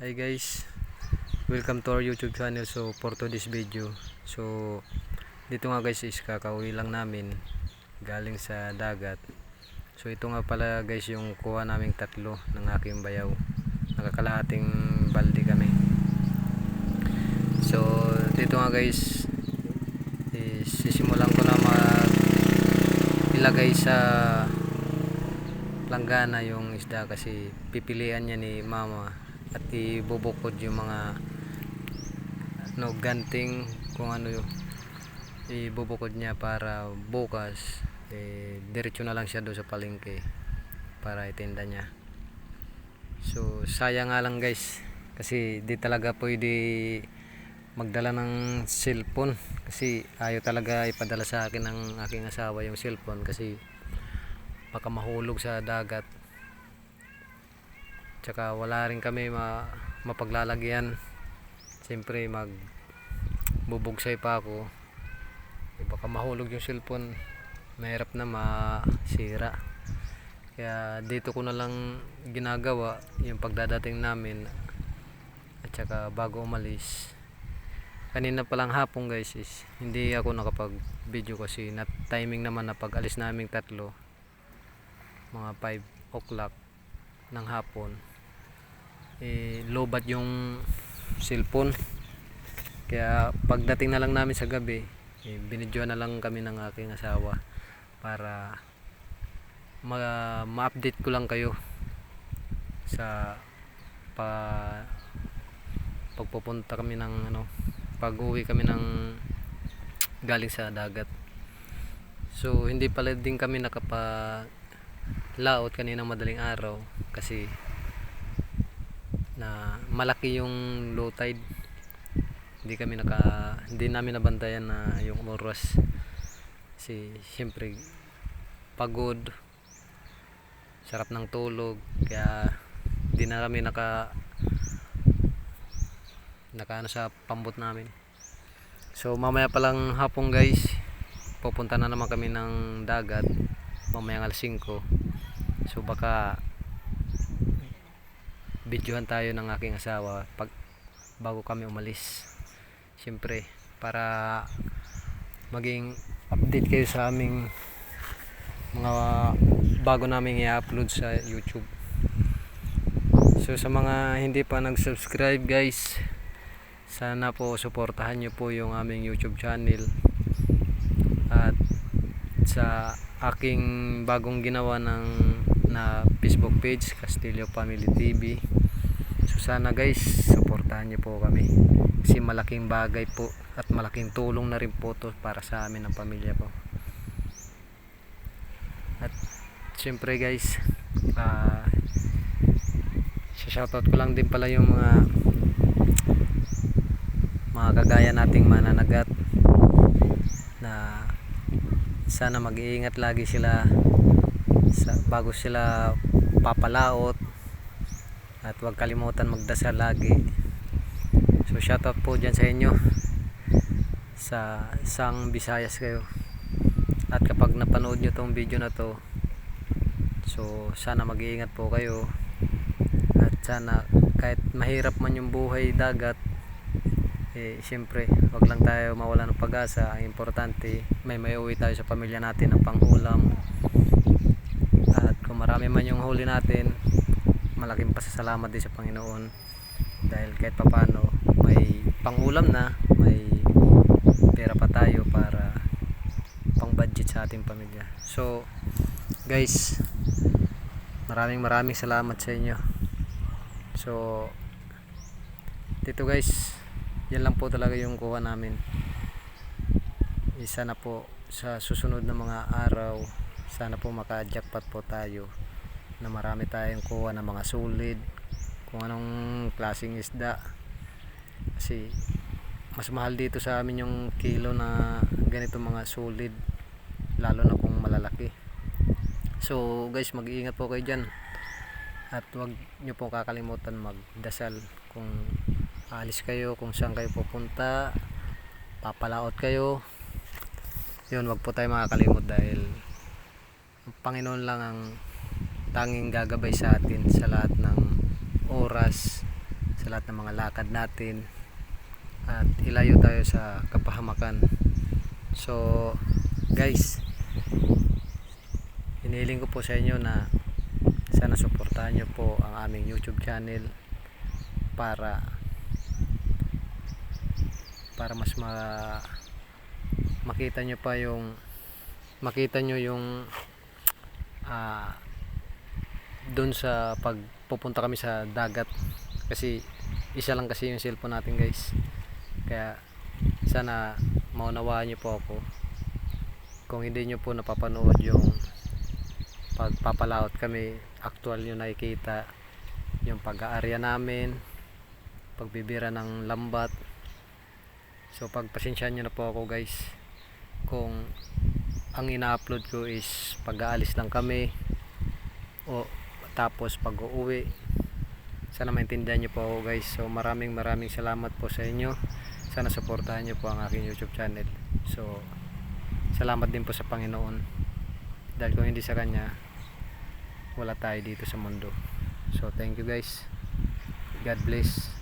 Hi guys, welcome to our YouTube channel. So for today's video, so dito nga guys is kakauwi lang namin galing sa dagat. So ito nga pala guys yung kuha naming tatlo ng aking bayaw. Nakakalahating balde kami. So dito nga guys is sisimulan ko na ilagay sa langgana yung isda kasi pipilian niya ni mama at ibubukod yung mga ganting kung ano yung ibubukod niya para bukas diretso na lang siya doon sa palengke para itinda niya. So sayang nga lang guys kasi di talaga pwede magdala ng cellphone kasi ayaw talaga ipadala sa akin ng aking asawa yung cellphone kasi baka mahulog sa dagat, tsaka wala rin kami mapaglalagyan. Siyempre magbubugsay pa ako, baka mahulog yung cellphone, mahirap na masira. Kaya dito ko na lang ginagawa yung pagdadating namin at saka bago umalis. Kanina palang hapon guys is hindi ako nakapag video kasi na timing naman na pag alis naming tatlo mga 5 o'clock ng hapon lobat yung cellphone. Kaya pagdating na lang namin sa gabi binidyoan na lang kami ng aking asawa para ma-update ko lang kayo sa pagpupunta kami ng pag-uwi kami ng galing sa dagat. So hindi pala din kami laot kaninang madaling araw kasi na malaki yung low tide. Hindi namin nabantayan na yung oras kasi siyempre pagod, sarap ng tulog, kaya hindi na kami naka sa pambot namin. So mamaya palang hapon guys pupunta na naman kami ng dagat mamaya alas 5. So baka videohan tayo ng aking asawa bago kami umalis, siyempre para maging update kayo sa aming mga bago naming i-upload sa YouTube. So sa mga hindi pa nag-subscribe guys, sana po suportahan nyo po yung aming YouTube channel at sa aking bagong ginawa na Facebook page, Castillo Family TV. So sana guys suportahan niyo po kami kasi malaking bagay po at malaking tulong na rin po to para sa amin ng pamilya po. At syempre guys shoutout ko lang din pala yung mga kagaya nating mananagat na sana mag-iingat lagi sila bago sila papalaot at huwag kalimutan magdasal lagi. So shoutout po dyan sa inyo sa isang Visayas kayo, at kapag napanood nyo tong video na to, so sana mag-iingat po kayo at sana kahit mahirap man yung buhay dagat siyempre wag lang tayo mawala ng pag-asa. Ang importante may uwi tayo sa pamilya natin ng pangulam, at kung marami man yung huli natin malaking pasasalamat din sa Panginoon dahil kahit papano may pangulam na, may pera pa tayo para pang budget sa ating pamilya. So guys, maraming salamat sa inyo. So dito guys, yan lang po talaga yung kuha namin. Sana po sa susunod na mga araw, sana po maka-jackpot po tayo na marami tayong kuha ng mga sulid, kung anong klaseng isda, kasi mas mahal dito sa amin yung kilo na ganito mga sulid, lalo na kung malalaki. So guys, mag-iingat po kayo dyan at huwag nyo po kakalimutan magdasal kung alis kayo, kung saan kayo pupunta, papalaot kayo, yun, wag po tayo makakalimot dahil ang Panginoon lang ang tanging gagabay sa atin sa lahat ng oras, sa lahat ng mga lakad natin at ilayo tayo sa kapahamakan. So guys, hinihiling ko po sa inyo na sana suportahan nyo po ang aming YouTube channel para mas makita nyo pa yung doon sa pagpupunta kami sa dagat, kasi isa lang kasi yung cellphone natin guys. Kaya sana maunawaan nyo po ako kung hindi nyo po napapanood yung pagpapalaot kami. Actual yung nakikita yung pag-aarya namin, pagbibira ng lambat. So pagpasensyahan nyo na po ako guys kung ang ina-upload ko is pag-aalis lang kami o tapos pag-uuwi. Sana maintindihan nyo po ako guys. So maraming salamat po sa inyo. Sana suportahan nyo po ang aking YouTube channel. So salamat din po sa Panginoon, dahil kung hindi sa Kanya wala tayo dito sa mundo. So thank you guys, God bless.